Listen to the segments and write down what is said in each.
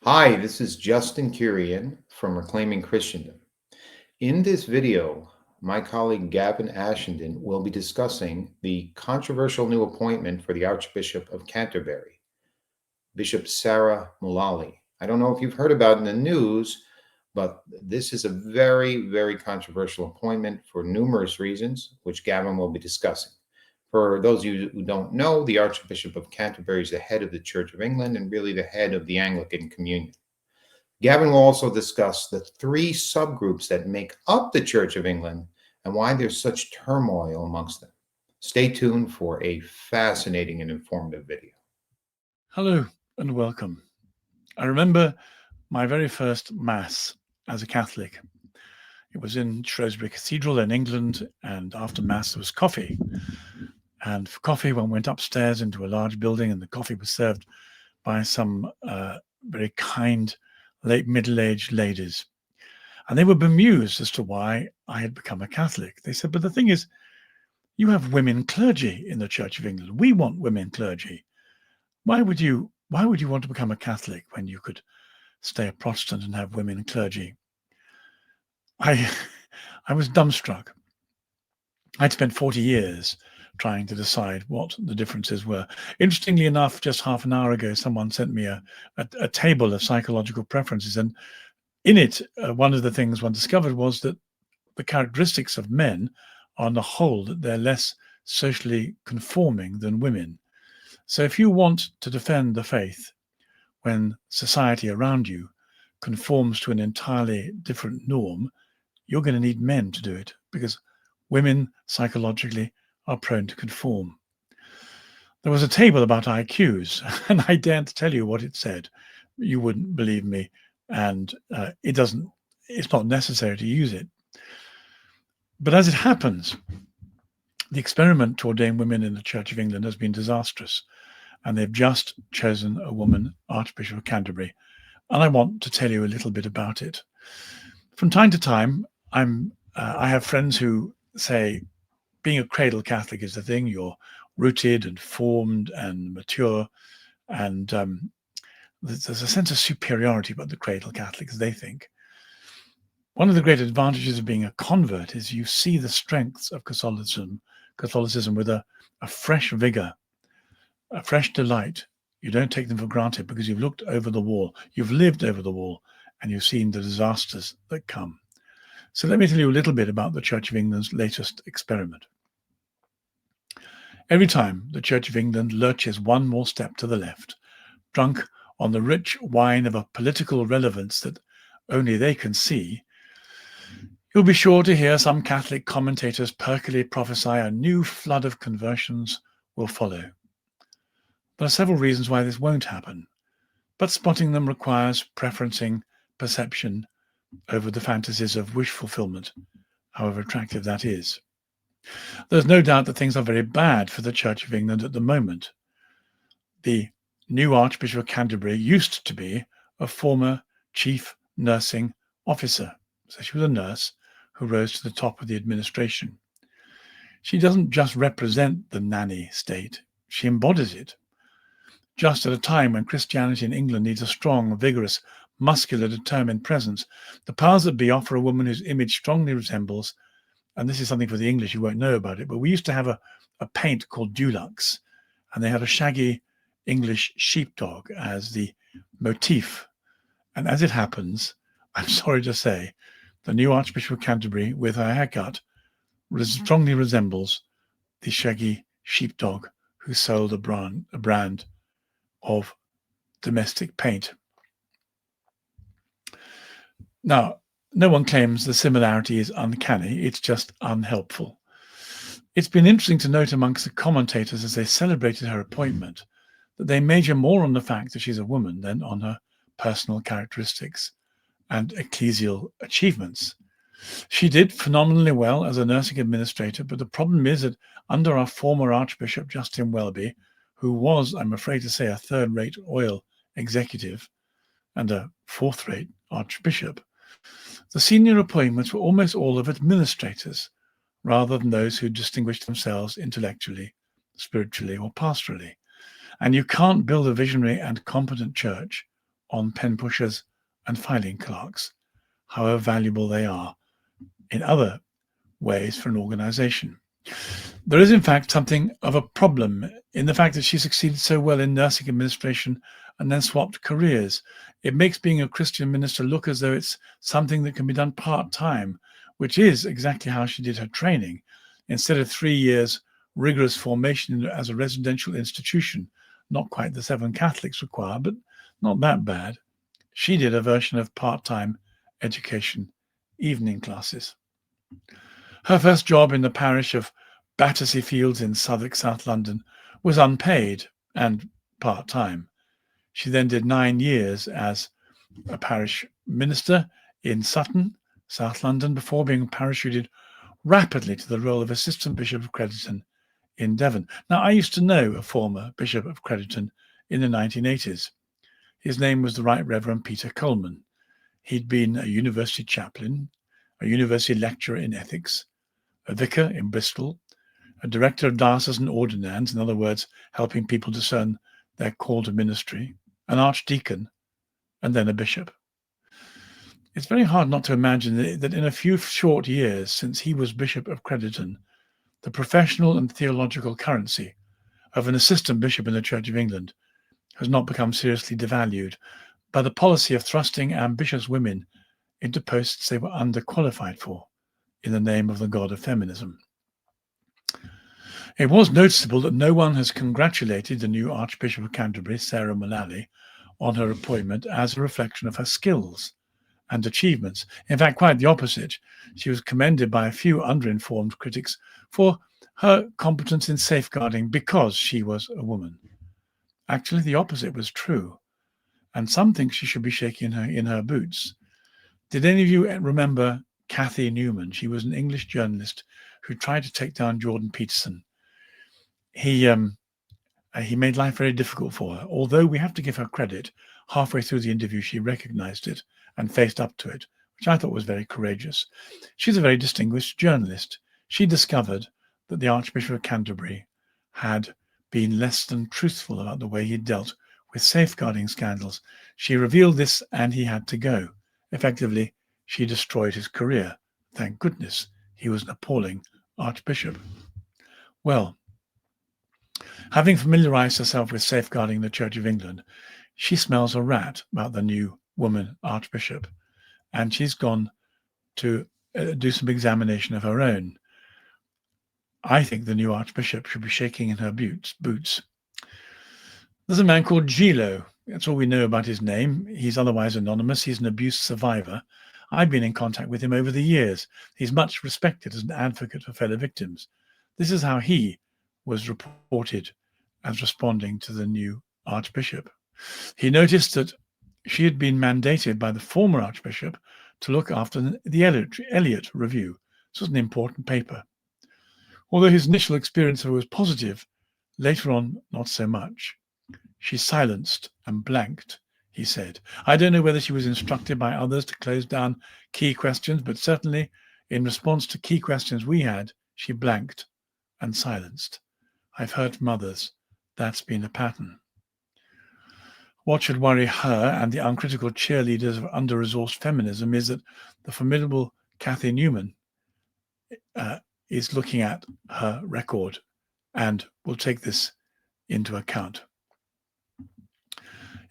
Hi, this is Justin Curian from Reclaiming Christendom. In this video, my colleague Gavin Ashenden will be discussing the controversial new appointment for the Archbishop of Canterbury, Bishop Sarah Mullally. I don't know if you've heard about it in the news, but this is a very controversial appointment for numerous reasons, which Gavin will be discussing. For those of you who don't know, the Archbishop of Canterbury is the head of the Church of England and really the head of the Anglican communion. Gavin will also discuss the three subgroups that make up the Church of England and why there's such turmoil amongst them. Stay tuned for a fascinating and informative video. Hello and welcome. I remember my very first Mass as a Catholic. It was in Shrewsbury Cathedral in England, and after Mass there was coffee. And for coffee, one went upstairs into a large building, and the coffee was served by some very kind late middle-aged ladies. And they were bemused as to why I had become a Catholic. They said, but the thing is, you have women clergy in the Church of England. We want women clergy. Why would you want to become a Catholic when you could stay a Protestant and have women clergy? I was dumbstruck. I'd spent 40 years trying to decide what the differences were. Interestingly enough, just half an hour ago, someone sent me a table of psychological preferences, and in it, one of the things one discovered was that the characteristics of men are on the whole that they're less socially conforming than women. So if you want to defend the faith when society around you conforms to an entirely different norm, you're going to need men to do it, because women psychologically are prone to conform. There was a table about IQs, and I daren't tell you what it said. You wouldn't believe me, and it's not necessary to use it. But as it happens, the experiment to ordain women in the Church of England has been disastrous, and they've just chosen a woman, Archbishop of Canterbury, and I want to tell you a little bit about it. From time to time, I have friends who say being a cradle Catholic is the thing. You're rooted and formed and mature, and there's a sense of superiority about the cradle Catholics, they think. One of the great advantages of being a convert is you see the strengths of Catholicism with a fresh vigor, a fresh delight. You don't take them for granted because you've looked over the wall, you've lived over the wall, and you've seen the disasters that come. So let me tell you a little bit about the Church of England's latest experiment. Every time the Church of England lurches one more step to the left, drunk on the rich wine of a political relevance that only they can see, you'll be sure to hear some Catholic commentators perkily prophesy a new flood of conversions will follow. There are several reasons why this won't happen, but spotting them requires preferencing perception over the fantasies of wish fulfillment, however attractive that is. There's no doubt that things are very bad for the Church of England at the moment. The new Archbishop of Canterbury used to be a former chief nursing officer. So she was a nurse who rose to the top of the administration. She doesn't just represent the nanny state, she embodies it. Just at a time when Christianity in England needs a strong, vigorous, muscular, determined presence, the powers that be offer a woman whose image strongly resembles, and this is something for the English, you won't know about it, but we used to have a paint called Dulux, and they had a shaggy English sheepdog as the motif. And as it happens, I'm sorry to say, the new Archbishop of Canterbury, with her haircut, strongly resembles the shaggy sheepdog who sold a brand of domestic paint. Now, no one claims the similarity is uncanny, it's just unhelpful. It's been interesting to note amongst the commentators as they celebrated her appointment that they major more on the fact that she's a woman than on her personal characteristics and ecclesial achievements. She did phenomenally well as a nursing administrator, but the problem is that under our former Archbishop, Justin Welby, who was, I'm afraid to say, a third-rate oil executive and a fourth-rate Archbishop, the senior appointments were almost all of administrators, rather than those who distinguished themselves intellectually, spiritually, or pastorally. And you can't build a visionary and competent church on pen pushers and filing clerks, however valuable they are in other ways for an organization. There is, in fact, something of a problem in the fact that she succeeded so well in nursing administration and then swapped careers. It makes being a Christian minister look as though it's something that can be done part-time, which is exactly how she did her training. Instead of 3 years rigorous formation as a residential institution, not quite the 7 Catholics require, but not that bad, she did a version of part-time education, evening classes. Her first job in the parish of Battersea Fields in Southwark, South London, was unpaid and part-time. She then did 9 years as a parish minister in Sutton, South London, before being parachuted rapidly to the role of Assistant Bishop of Crediton in Devon. Now, I used to know a former Bishop of Crediton in the 1980s. His name was the Right Reverend Peter Coleman. He'd been a university chaplain, a university lecturer in ethics, a vicar in Bristol, a director of diocesan ordinands, in other words, helping people discern their call to ministry, an archdeacon, and then a bishop. It's very hard not to imagine that in a few short years since he was Bishop of Crediton, the professional and theological currency of an assistant bishop in the Church of England has not become seriously devalued by the policy of thrusting ambitious women into posts they were underqualified for in the name of the god of feminism. It was noticeable that no one has congratulated the new Archbishop of Canterbury, Sarah Mullally, on her appointment as a reflection of her skills and achievements. In fact, quite the opposite. She was commended by a few underinformed critics for her competence in safeguarding because she was a woman. Actually, the opposite was true, and some think she should be shaking in her boots. Did any of you remember Cathy Newman? She was an English journalist who tried to take down Jordan Peterson. He made life very difficult for her, although we have to give her credit. Halfway through the interview, she recognized it and faced up to it, which I thought was very courageous. She's a very distinguished journalist. She discovered that the Archbishop of Canterbury had been less than truthful about the way he dealt with safeguarding scandals. She revealed this and he had to go. Effectively, she destroyed his career. Thank goodness he was an appalling archbishop. Well, having familiarized herself with safeguarding the Church of England, she smells a rat about the new woman archbishop, and she's gone to do some examination of her own. I think the new archbishop should be shaking in her boots. There's a man called Gilo. That's all we know about his name. He's otherwise anonymous. He's an abuse survivor. I've been in contact with him over the years. He's much respected as an advocate for fellow victims. This is how he was reported as responding to the new archbishop. He noticed that she had been mandated by the former archbishop to look after the Eliot Review. This was an important paper. Although his initial experience of her was positive, later on, not so much. She silenced and blanked, he said. I don't know whether she was instructed by others to close down key questions, but certainly in response to key questions we had, she blanked and silenced. I've heard from others. That's been a pattern. What should worry her and the uncritical cheerleaders of under-resourced feminism is that the formidable Cathy Newman is looking at her record and will take this into account.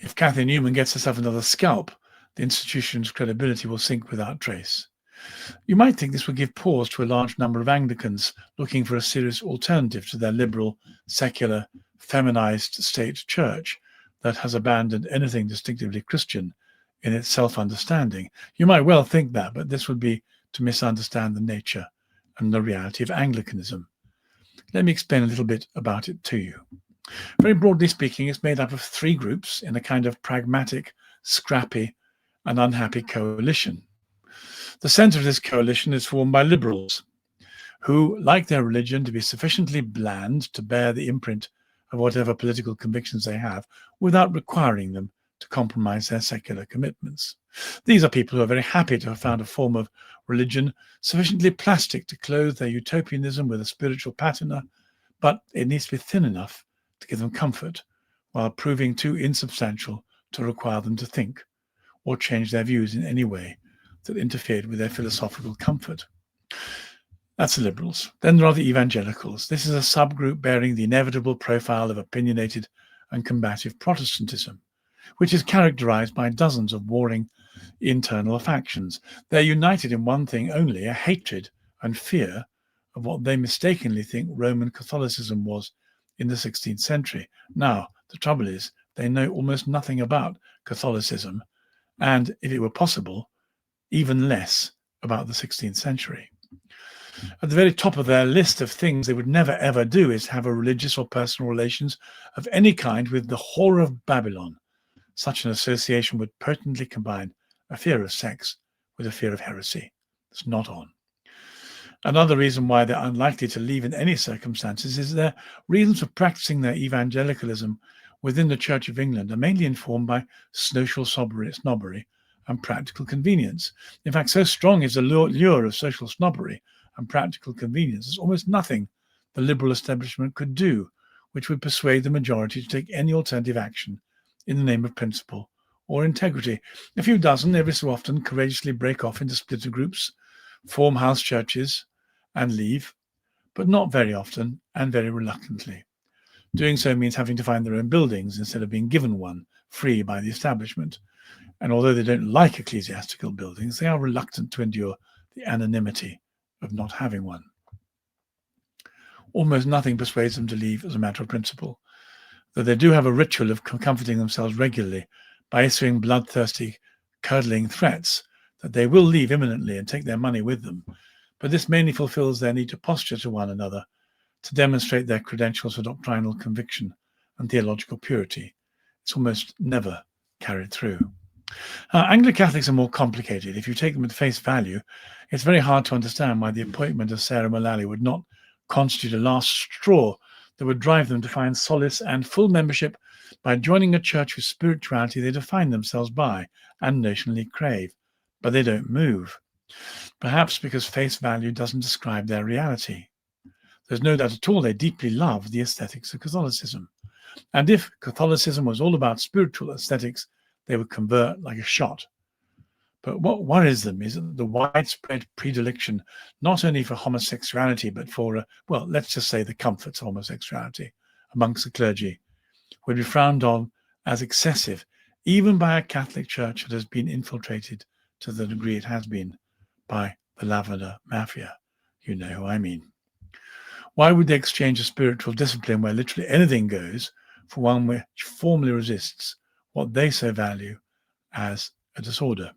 If Cathy Newman gets herself another scalp, the institution's credibility will sink without trace. You might think this would give pause to a large number of Anglicans looking for a serious alternative to their liberal, secular, feminized state church that has abandoned anything distinctively Christian in its self-understanding. You might well think that, but this would be to misunderstand the nature and the reality of Anglicanism. Let me explain a little bit about it to you. Very broadly speaking, it's made up of 3 groups in a kind of pragmatic, scrappy, and unhappy coalition. The centre of this coalition is formed by liberals, who like their religion to be sufficiently bland to bear the imprint of whatever political convictions they have without requiring them to compromise their secular commitments. These are people who are very happy to have found a form of religion sufficiently plastic to clothe their utopianism with a spiritual patina, but it needs to be thin enough to give them comfort while proving too insubstantial to require them to think or change their views in any way that interfered with their philosophical comfort. That's the liberals. Then there are the evangelicals. This is a subgroup bearing the inevitable profile of opinionated and combative Protestantism, which is characterized by dozens of warring internal factions. They're united in one thing only, a hatred and fear of what they mistakenly think Roman Catholicism was in the 16th century. Now, the trouble is, they know almost nothing about Catholicism, and if it were possible, even less about the 16th century. At the very top of their list of things they would never ever do is have a religious or personal relations of any kind with the whore of Babylon. Such an association would potently combine a fear of sex with a fear of heresy. It's not on. Another reason why they're unlikely to leave in any circumstances is their reasons for practicing their evangelicalism within the Church of England are mainly informed by social snobbery and practical convenience. In fact, so strong is the lure of social snobbery and practical convenience, there's almost nothing the liberal establishment could do which would persuade the majority to take any alternative action in the name of principle or integrity. A few dozen every so often courageously break off into splinter groups, form house churches, and leave, but not very often and very reluctantly. Doing so means having to find their own buildings instead of being given one free by the establishment. And although they don't like ecclesiastical buildings, they are reluctant to endure the anonymity of not having one. Almost nothing persuades them to leave as a matter of principle, though they do have a ritual of comforting themselves regularly by issuing bloodthirsty, curdling threats that they will leave imminently and take their money with them. But this mainly fulfills their need to posture to one another to demonstrate their credentials for doctrinal conviction and theological purity. It's almost never carried through. Anglo-Catholics are more complicated. If you take them at face value, it's very hard to understand why the appointment of Sarah Mullally would not constitute a last straw that would drive them to find solace and full membership by joining a church whose spirituality they define themselves by and notionally crave, but they don't move. Perhaps because face value doesn't describe their reality. There's no doubt at all they deeply love the aesthetics of Catholicism. And if Catholicism was all about spiritual aesthetics, they would convert like a shot. But what worries them is the widespread predilection, not only for homosexuality, but for, let's just say the comforts of homosexuality amongst the clergy, would be frowned on as excessive, even by a Catholic Church that has been infiltrated to the degree it has been by the Lavender Mafia. You know who I mean. Why would they exchange a spiritual discipline where literally anything goes for one which formally resists what they so value as a disorder?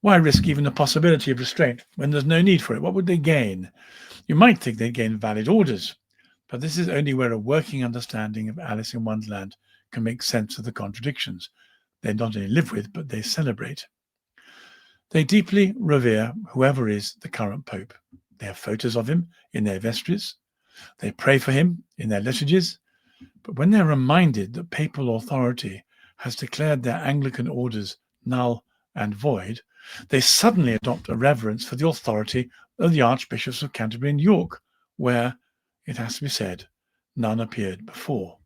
Why risk even the possibility of restraint when there's no need for it? What would they gain? You might think they'd gain valid orders, but this is only where a working understanding of Alice in Wonderland can make sense of the contradictions they not only live with, but they celebrate. They deeply revere whoever is the current Pope. They have photos of him in their vestries. They pray for him in their liturgies. But when they're reminded that papal authority has declared their Anglican orders null and void, they suddenly adopt a reverence for the authority of the Archbishops of Canterbury and York, where, it has to be said, none appeared before.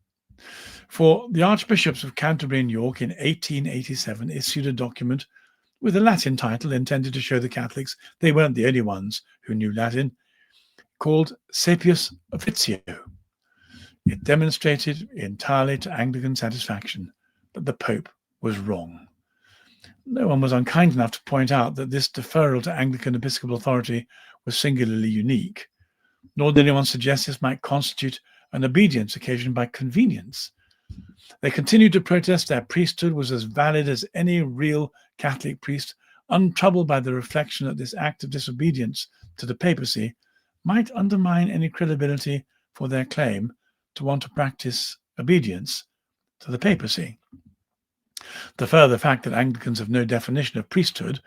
For the Archbishops of Canterbury and York in 1887 issued a document with a Latin title intended to show the Catholics they weren't the only ones who knew Latin, called Sapius Officio. It demonstrated entirely to Anglican satisfaction that the Pope was wrong. No one was unkind enough to point out that this deferral to Anglican episcopal authority was singularly unique, nor did anyone suggest this might constitute an obedience occasioned by convenience. They continued to protest their priesthood was as valid as any real Catholic priest, untroubled by the reflection that this act of disobedience to the papacy might undermine any credibility for their claim to want to practice obedience to the papacy. The further fact that Anglicans have no definition of priesthood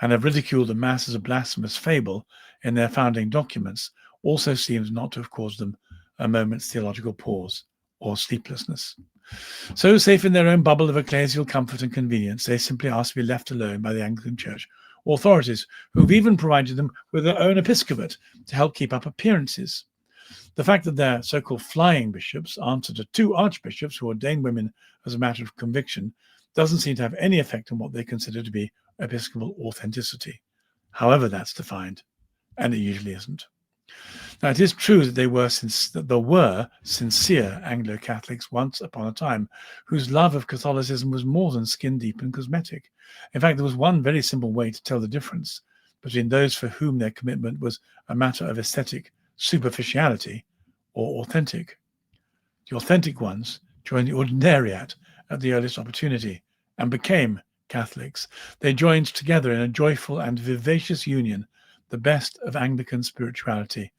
and have ridiculed the Mass as a blasphemous fable in their founding documents also seems not to have caused them a moment's theological pause or sleeplessness. So, safe in their own bubble of ecclesial comfort and convenience, they simply ask to be left alone by the Anglican Church authorities, who've even provided them with their own episcopate to help keep up appearances. The fact that their so-called flying bishops answer to 2 archbishops who ordain women as a matter of conviction doesn't seem to have any effect on what they consider to be episcopal authenticity, however that's defined, and it usually isn't. Now, it is true that there were sincere Anglo-Catholics once upon a time whose love of Catholicism was more than skin-deep and cosmetic. In fact, there was one very simple way to tell the difference between those for whom their commitment was a matter of aesthetic superficiality or authentic. The authentic ones joined the ordinariate at the earliest opportunity and became Catholics. They joined together in a joyful and vivacious union, the best of Anglican spirituality,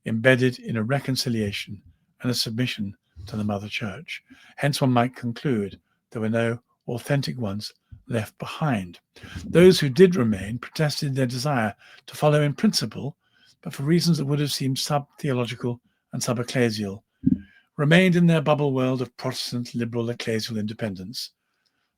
embedded in a reconciliation and a submission to the Mother Church. Hence, one might conclude there were no authentic ones left behind. Those who did remain protested their desire to follow in principle, but for reasons that would have seemed sub-theological and sub-ecclesial, remained in their bubble world of Protestant liberal ecclesial independence.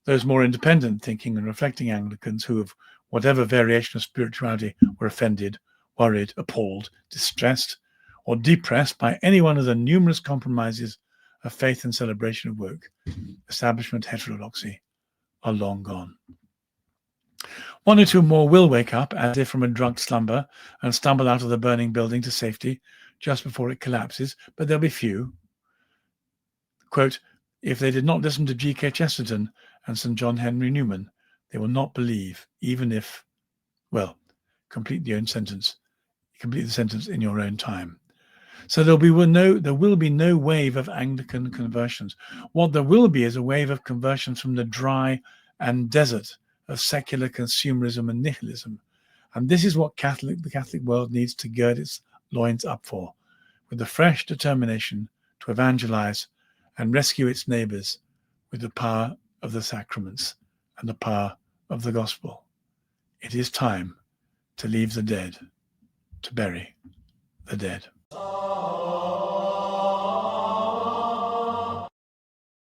Those more independent thinking and reflecting Anglicans who, of whatever variation of spirituality, were offended, worried, appalled, distressed, or depressed by any one of the numerous compromises of faith and celebration of work, establishment heterodoxy, are long gone. 1 or 2 more will wake up as if from a drugged slumber and stumble out of the burning building to safety just before it collapses, but there'll be few. Quote, if they did not listen to G.K. Chesterton and St. John Henry Newman, they will not believe, even if, well, complete the sentence in your own time. So there will be no wave of Anglican conversions. What there will be is a wave of conversions from the dry and desert of secular consumerism and nihilism. And this is what the Catholic world needs to gird its loins up for, with a fresh determination to evangelize and rescue its neighbors with the power of the sacraments and the power of the gospel. It is time to leave the dead, to bury the dead.